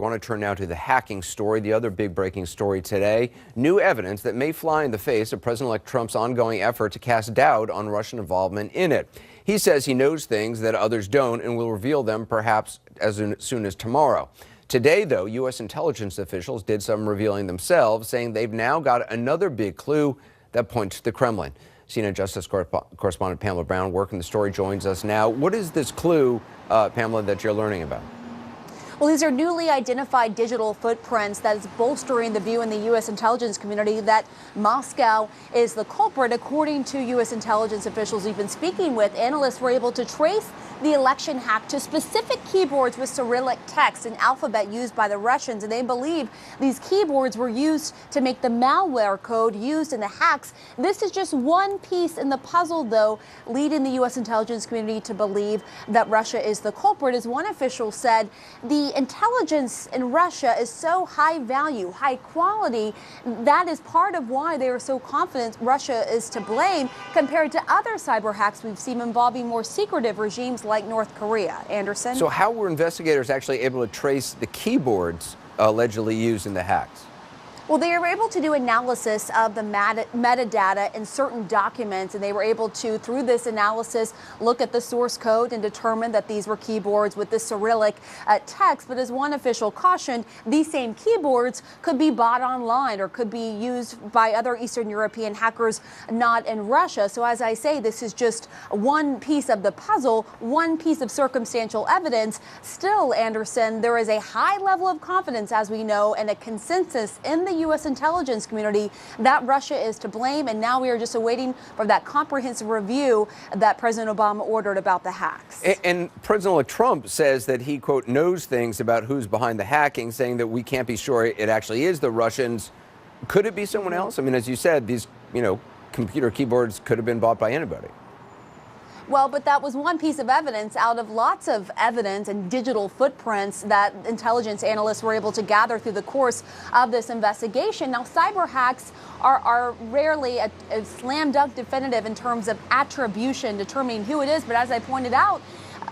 I want to turn now to the hacking story, the other big breaking story today. New evidence that may fly in the face of President-elect Trump's ongoing effort to cast doubt on Russian involvement in it. He says he knows things that others don't and will reveal them perhaps as soon as tomorrow. Today, though, U.S. intelligence officials did some revealing themselves, saying they've now got another big clue that points to the Kremlin. CNN Justice correspondent Pamela Brown, working the story, joins us now. What is this clue, Pamela, that you're learning about? Well, these are newly identified digital footprints that is bolstering the view in the U.S. intelligence community that Moscow is the culprit. According to U.S. intelligence officials we've been speaking with, analysts were able to trace the election hack to specific keyboards with Cyrillic text, an alphabet used by the Russians. And they believe these keyboards were used to make the malware code used in the hacks. This is just one piece in the puzzle, though, leading the U.S. intelligence community to believe that Russia is the culprit. As one official said, the intelligence in Russia is so high value, high quality. That is part of why they are so confident Russia is to blame compared to other cyber hacks we've seen involving more secretive regimes like North Korea. Anderson? So how were investigators actually able to trace the keyboards allegedly used in the hacks? Well, they were able to do analysis of the metadata in certain documents, and they were able to, through this analysis, look at the source code and determine that these were keyboards with the Cyrillic text. But as one official cautioned, these same keyboards could be bought online or could be used by other Eastern European hackers not in Russia. So as I say, this is just one piece of the puzzle, one piece of circumstantial evidence. Still, Anderson, there is a high level of confidence, as we know, and a consensus in the U.S. intelligence community that Russia is to blame, and now we are just awaiting for that comprehensive review that President Obama ordered about the hacks. And President-elect Trump says that he, quote, knows things about who's behind the hacking, saying that we can't be sure it actually is the Russians. Could it be someone else? I mean, as you said, these, computer keyboards could have been bought by anybody. Well, but that was one piece of evidence out of lots of evidence and digital footprints that intelligence analysts were able to gather through the course of this investigation. Now, cyber hacks are rarely a slam dunk definitive in terms of attribution, determining who it is. But as I pointed out,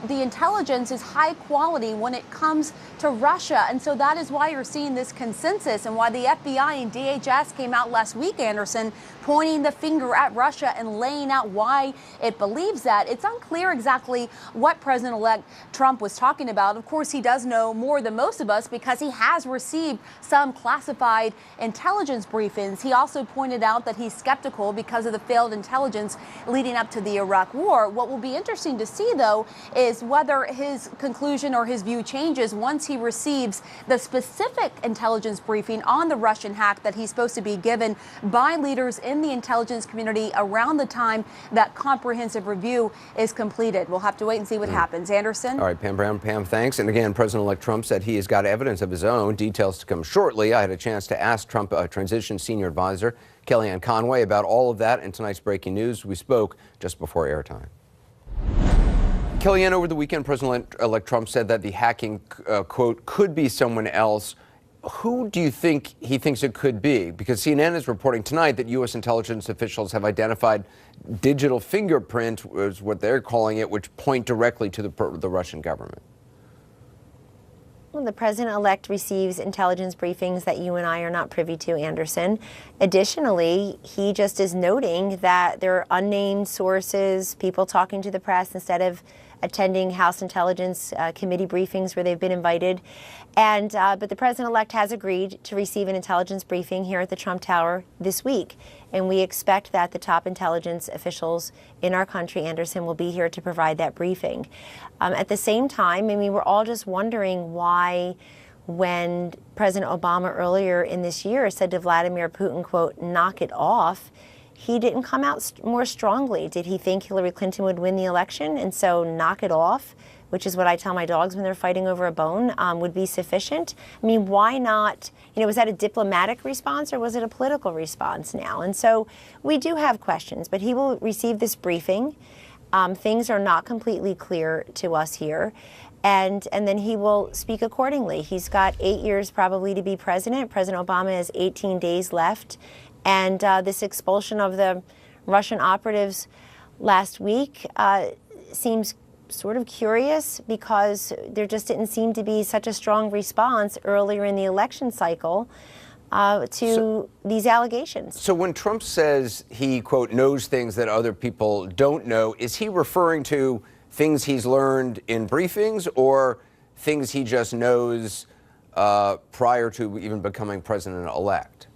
the intelligence is high quality when it comes to Russia. And so that is why you're seeing this consensus and why the FBI and DHS came out last week, Anderson, pointing the finger at Russia and laying out why it believes that. It's unclear exactly what President-elect Trump was talking about. Of course, he does know more than most of us because he has received some classified intelligence briefings. He also pointed out that he's skeptical because of the failed intelligence leading up to the Iraq War. What will be interesting to see, though, is whether his conclusion or his view changes once he receives the specific intelligence briefing on the Russian hack that he's supposed to be given by leaders in the intelligence community around the time that comprehensive review is completed. We'll have to wait and see what happens. Anderson? All right, Pam Brown. Pam, thanks. And again, President-elect Trump said he has got evidence of his own. Details to come shortly. I had a chance to ask Trump transition senior advisor Keyyanne Conway about all of that in tonight's breaking news. We spoke just before airtime. Keyyanne, over the weekend, President-elect Trump said that the hacking, quote, could be someone else. Who do you think he thinks it could be? Because CNN is reporting tonight that U.S. intelligence officials have identified digital fingerprint, is what they're calling it, which point directly to the Russian government. Well, the president-elect receives intelligence briefings that you and I are not privy to, Anderson. Additionally, he just is noting that there are unnamed sources, people talking to the press instead of attending House Intelligence Committee briefings where they've been invited. And but the president-elect has agreed to receive an intelligence briefing here at the Trump Tower this week. And we expect that the top intelligence officials in our country, Anderson, will be here to provide that briefing. At the same time, I mean, we're all just wondering why, when President Obama earlier in this year said to Vladimir Putin, quote, knock it off, he didn't come out more strongly. Did he think Hillary Clinton would win the election? And so knock it off, which is what I tell my dogs when they're fighting over a bone, would be sufficient. I mean, why not? Was that a diplomatic response or was it a political response now? And so we do have questions, but he will receive this briefing. Things are not completely clear to us here. And then he will speak accordingly. He's got 8 years probably to be president. President Obama has 18 days left. And this expulsion of the Russian operatives last week seems sort of curious because there just didn't seem to be such a strong response earlier in the election cycle to these allegations. So when Trump says he, quote, knows things that other people don't know, is he referring to things he's learned in briefings or things he just knows prior to even becoming president-elect?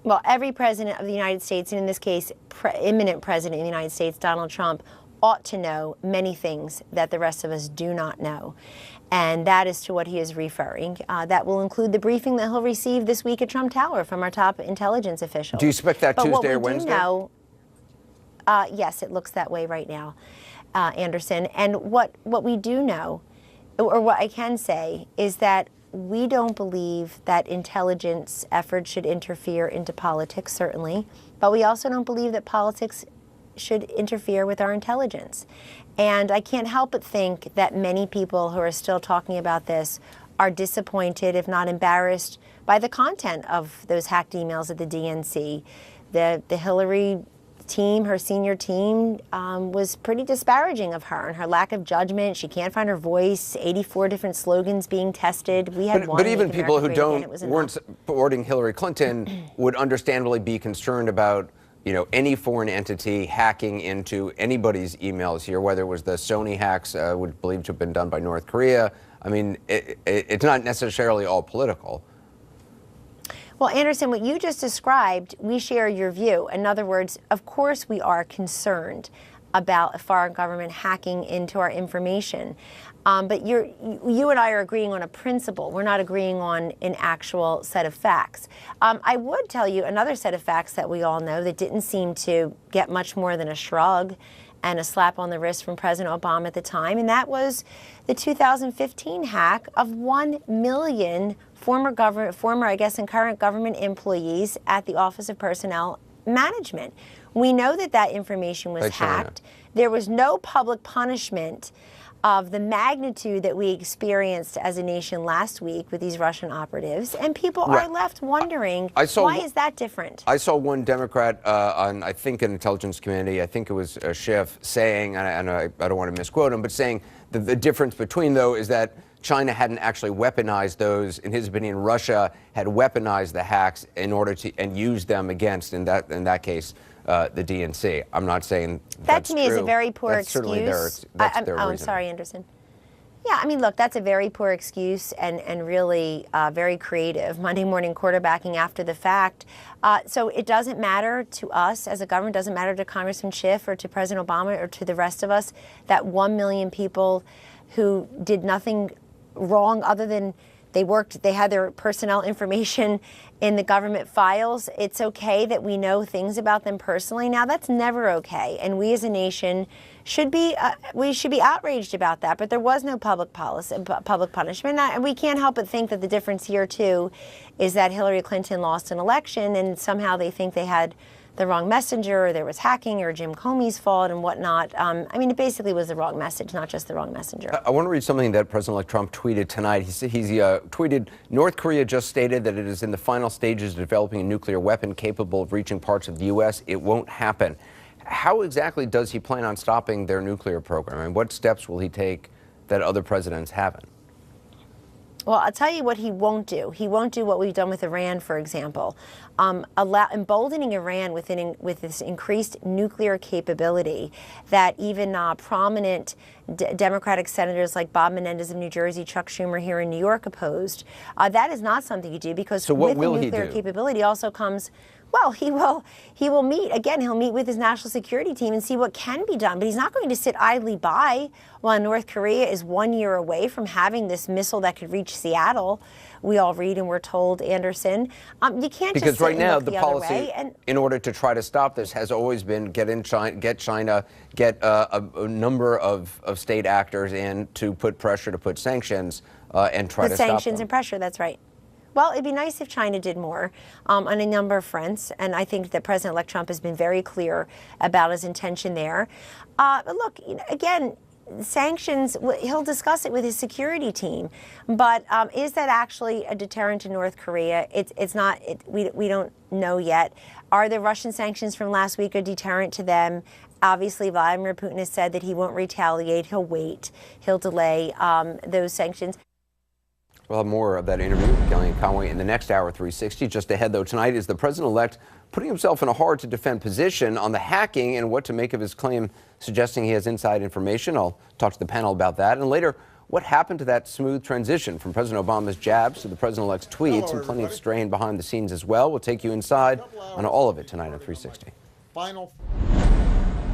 Well, every president of the United States, and in this case, imminent president of the United States, Donald Trump, ought to know many things that the rest of us do not know. And that is to what he is referring. That will include the briefing that he'll receive this week at Trump Tower from our top intelligence officials. Do you expect that Tuesday or Wednesday? Yes, it looks that way right now, Anderson. And what we do know, or what I can say, is that we don't believe that intelligence efforts should interfere into politics, certainly, but we also don't believe that politics should interfere with our intelligence. And I can't help but think that many people who are still talking about this are disappointed, if not embarrassed, by the content of those hacked emails at the DNC. The Hillary team, her senior team, was pretty disparaging of her and her lack of judgment. She can't find her voice. 84 different slogans being tested. We had one. But even people who weren't supporting Hillary Clinton would understandably be concerned about, you know, any foreign entity hacking into anybody's emails here, whether it was the Sony hacks, would believe to have been done by North Korea. I mean, it's not necessarily all political. Well, Anderson, what you just described, we share your view. In other words, of course we are concerned about a foreign government hacking into our information. But you and I are agreeing on a principle. We're not agreeing on an actual set of facts. I would tell you another set of facts that we all know that didn't seem to get much more than a shrug and a slap on the wrist from President Obama at the time, and that was the 2015 hack of 1 million former, I guess, and current government employees at the Office of Personnel Management. We know that that information was hacked. There was no public punishment of the magnitude that we experienced as a nation last week with these Russian operatives, and people are left wondering, why is that different? I saw one Democrat on, I think, an intelligence committee, I think it was Schiff, saying, and I don't want to misquote him, but saying that the difference between, though, is that China hadn't actually weaponized those. In his opinion, Russia had weaponized the hacks in order to, and used them against, in that case, the DNC. I'm not saying that to me true. is a very poor that's excuse. That's their I'm sorry, Anderson. Yeah, I mean, look, that's a very poor excuse and really very creative Monday morning quarterbacking after the fact. So it doesn't matter to us as a government, doesn't matter to Congressman Schiff or to President Obama or to the rest of us that 1 million people who did nothing wrong other than they had their personnel information in the government files. It's okay that we know things about them personally. Now, that's never okay, and we as a nation should be outraged about that. But there was no public punishment, and we can't help but think that the difference here too is that Hillary Clinton lost an election, and somehow they think they had the wrong messenger, or there was hacking, or Jim Comey's fault and whatnot. I mean, it basically was the wrong message, not just the wrong messenger. I want to read something that President-elect Trump tweeted tonight. He tweeted, North Korea just stated that it is in the final stages of developing a nuclear weapon capable of reaching parts of the U.S. It won't happen. How exactly does he plan on stopping their nuclear program? And what steps will he take that other presidents haven't? Well, I'll tell you what he won't do. He won't do what we've done with Iran, for example. Emboldening Iran with this increased nuclear capability that even prominent Democratic senators like Bob Menendez of New Jersey, Chuck Schumer here in New York opposed. That is not something you do, because with the nuclear capability also comes, well, he will meet, again, he'll meet with his national security team and see what can be done. But he's not going to sit idly by while North Korea is 1 year away from having this missile that could reach Seattle. We all read and we're told, Anderson. You can't because just sit right now and look the other policy, way. And in order to try to stop this, has always been get a number of state actors in to put pressure, to put sanctions, and try to stop them. Sanctions and pressure, that's right. Well, it'd be nice if China did more on a number of fronts, and I think that President-elect Trump has been very clear about his intention there. But look, again, sanctions, he'll discuss it with his security team, but is that actually a deterrent to North Korea? It's not. We don't know yet. Are the Russian sanctions from last week a deterrent to them? Obviously, Vladimir Putin has said that he won't retaliate. He'll wait. He'll delay those sanctions. We'll have more of that interview with Keyyanne Conway in the next hour, 360. Just ahead, though, tonight is the president-elect putting himself in a hard-to-defend position on the hacking and what to make of his claim suggesting he has inside information. I'll talk to the panel about that. And later, what happened to that smooth transition from President Obama's jabs to the president-elect's tweets, and plenty of strain behind the scenes as well. We'll take you inside on all of it tonight on 360. Final.